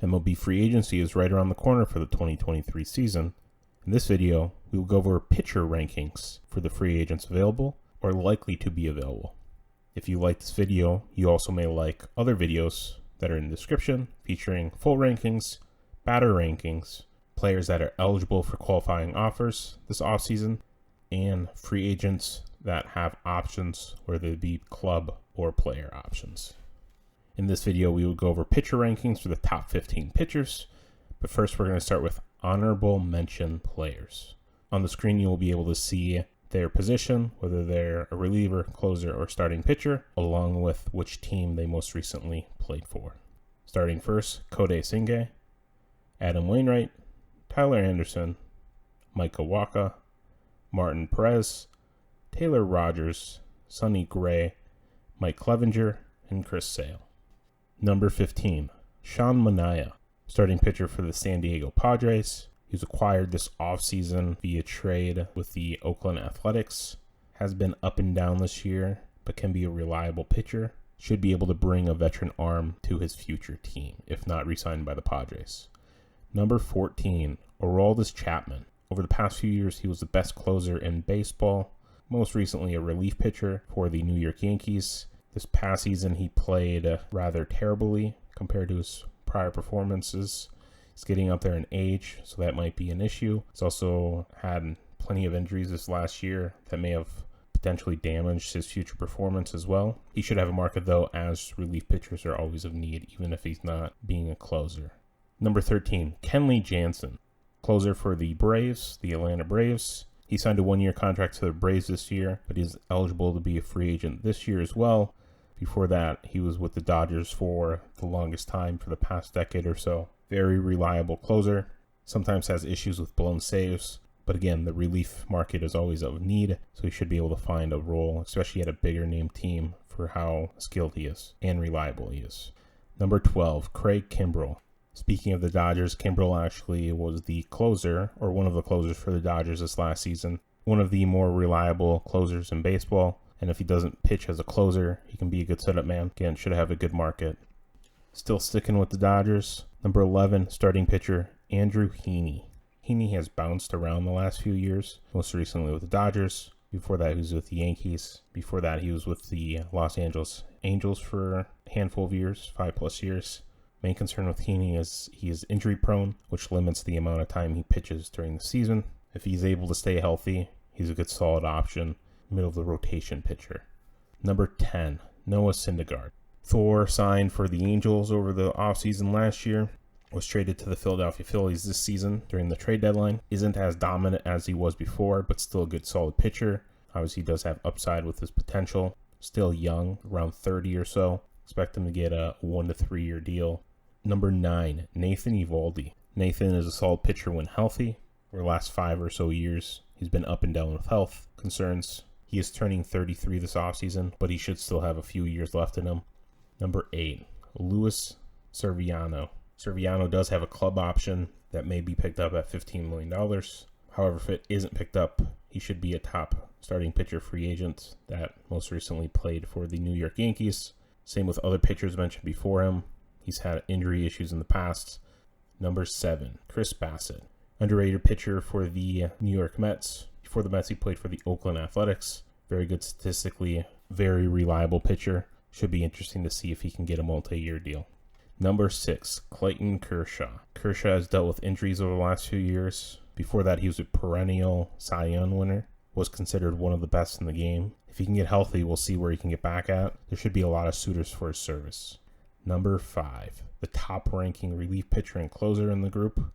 MLB free agency is right around the corner for the 2023 season. In this video, we will go over pitcher rankings for the free agents available or likely to be available. If you like this video, you also may like other videos that are in the description featuring full rankings, batter rankings, players that are eligible for qualifying offers this offseason, and free agents that have options, whether they be club or player options. In this video, we will go over pitcher rankings for the top 15 pitchers, but first we're going to start with honorable mention players. On the screen, you will be able to see their position, whether they're a reliever, closer, or starting pitcher, along with which team they most recently played for. Starting first, Kodai Senga, Adam Wainwright, Tyler Anderson, Mike Waka, Martin Perez, Taylor Rogers, Sonny Gray, Mike Clevenger, and Chris Sale. Number 15, Sean Manaea, starting pitcher for the San Diego Padres. He was acquired this offseason via trade with the Oakland Athletics. Has been up and down this year, but can be a reliable pitcher. Should be able to bring a veteran arm to his future team, if not re-signed by the Padres. Number 14, Aroldis Chapman. Over the past few years, he was the best closer in baseball. Most recently, a relief pitcher for the New York Yankees. This past season, he played rather terribly compared to his prior performances. He's getting up there in age, so that might be an issue. He's also had plenty of injuries this last year that may have potentially damaged his future performance as well. He should have a market, though, as relief pitchers are always of need, even if he's not being a closer. Number 13, Kenley Jansen, closer for the Braves, the Atlanta Braves. He signed a one-year contract to the Braves this year, but he's eligible to be a free agent this year as well. Before that, he was with the Dodgers for the longest time for the past decade or so. Very reliable closer. Sometimes has issues with blown saves. But again, the relief market is always of need, so he should be able to find a role, especially at a bigger name team, for how skilled he is and reliable he is. Number 12, Craig Kimbrell. Speaking of the Dodgers, Kimbrell actually was the closer, or one of the closers for the Dodgers this last season. One of the more reliable closers in baseball. And if he doesn't pitch as a closer, he can be a good setup man. Again, should have a good market. Still sticking with the Dodgers. Number 11, starting pitcher, Andrew Heaney. Heaney has bounced around the last few years, most recently with the Dodgers. Before that, he was with the Yankees. Before that, he was with the Los Angeles Angels for a handful of years, 5+ years. Main concern with Heaney is he is injury prone, which limits the amount of time he pitches during the season. If he's able to stay healthy, he's a good solid option. Middle of the rotation pitcher. Number 10, Noah Syndergaard. Thor signed for the Angels over the offseason last year. Was traded to the Philadelphia Phillies this season during the trade deadline. Isn't as dominant as he was before, but still a good solid pitcher. Obviously, he does have upside with his potential. Still young, around 30 or so. Expect him to get a 1 to 3 year deal. Number 9, Nathan Eovaldi. Nathan is a solid pitcher when healthy. For the last 5 or so years, he's been up and down with health concerns. He is turning 33 this offseason, but he should still have a few years left in him. Number 8, Luis Severino. Severino does have a club option that may be picked up at $15 million. However, if it isn't picked up, he should be a top starting pitcher free agent that most recently played for the New York Yankees. Same with other pitchers mentioned before him. He's had injury issues in the past. Number 7, Chris Bassett. Underrated pitcher for the New York Mets. Before the Mets, he played for the Oakland Athletics. Very good statistically, very reliable pitcher. Should be interesting to see if he can get a multi-year deal. Number 6, Clayton Kershaw. Kershaw has dealt with injuries over the last few years. Before that, he was a perennial Cy Young winner. Was considered one of the best in the game. If he can get healthy, we'll see where he can get back at. There should be a lot of suitors for his service. Number 5, the top-ranking relief pitcher and closer in the group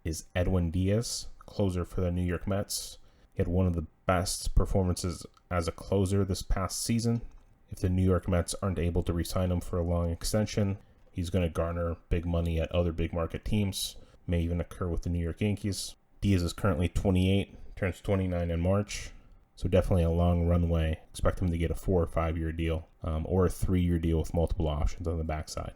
is Edwin Diaz, closer for the New York Mets. He had one of the best performances as a closer this past season. If the New York Mets aren't able to re-sign him for a long extension, he's going to garner big money at other big market teams. May even occur with the New York Yankees. Diaz is currently 28, turns 29 in March. So definitely a long runway. Expect him to get a 4 or 5 year deal or a 3-year deal with multiple options on the backside.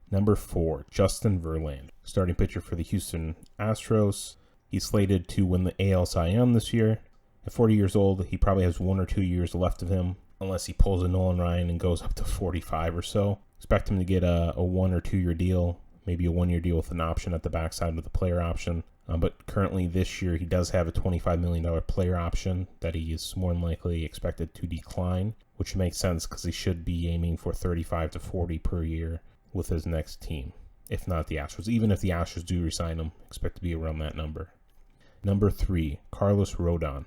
Number 4, Justin Verlander, starting pitcher for the Houston Astros. He's slated to win the AL Cy Young this year. At 40 years old, he probably has 1 or 2 years left of him, unless he pulls a Nolan Ryan and goes up to 45 or so. Expect him to get a 1 or 2 year deal maybe a 1-year deal with an option at the backside with a player option. But currently this year he does have a $25 million player option that he is more than likely expected to decline, which makes sense because he should be aiming for 35 to 40 per year with his next team, if not the Astros. Even if the Astros do resign him, expect to be around that number. Number 3, Carlos Rodon.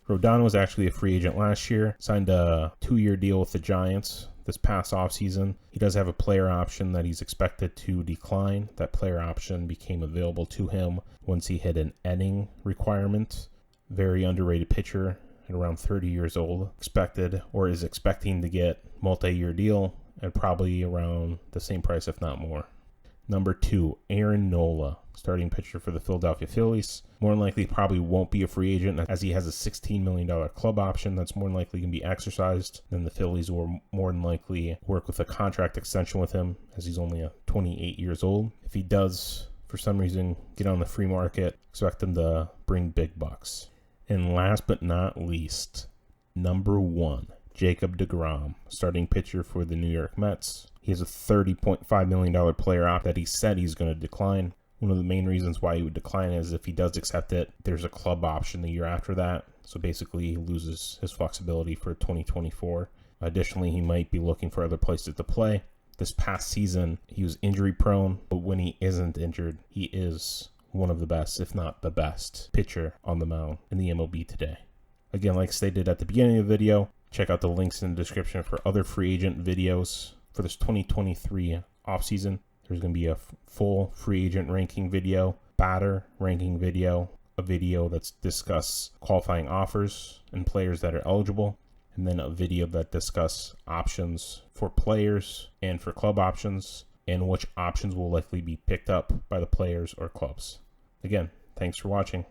Rodon was actually a free agent last year, signed a 2-year deal with the Giants this past offseason. He does have a player option that he's expected to decline. That player option became available to him once he hit an inning requirement. Very underrated pitcher at around 30 years old. Expected or is expecting to get multi-year deal at probably around the same price, if not more. Number 2, Aaron Nola, starting pitcher for the Philadelphia Phillies. More than likely probably won't be a free agent as he has a $16 million club option that's more than likely going to be exercised. Then the Phillies will more than likely work with a contract extension with him as he's only 28 years old. If he does, for some reason, get on the free market, expect him to bring big bucks. And last but not least, number 1, Jacob deGrom, starting pitcher for the New York Mets. He has a $30.5 million player option that he said he's going to decline. One of the main reasons why he would decline is if he does accept it, there's a club option the year after that. So basically he loses his flexibility for 2024. Additionally, he might be looking for other places to play. This past season, he was injury prone, but when he isn't injured, he is one of the best, if not the best, pitcher on the mound in the MLB today. Again, like stated at the beginning of the video, check out the links in the description for other free agent videos. For this 2023 offseason, there's going to be a full free agent ranking video, batter ranking video, a video that's discuss qualifying offers and players that are eligible, and then a video that discuss options for players and for club options, and which options will likely be picked up by the players or clubs. Again, thanks for watching.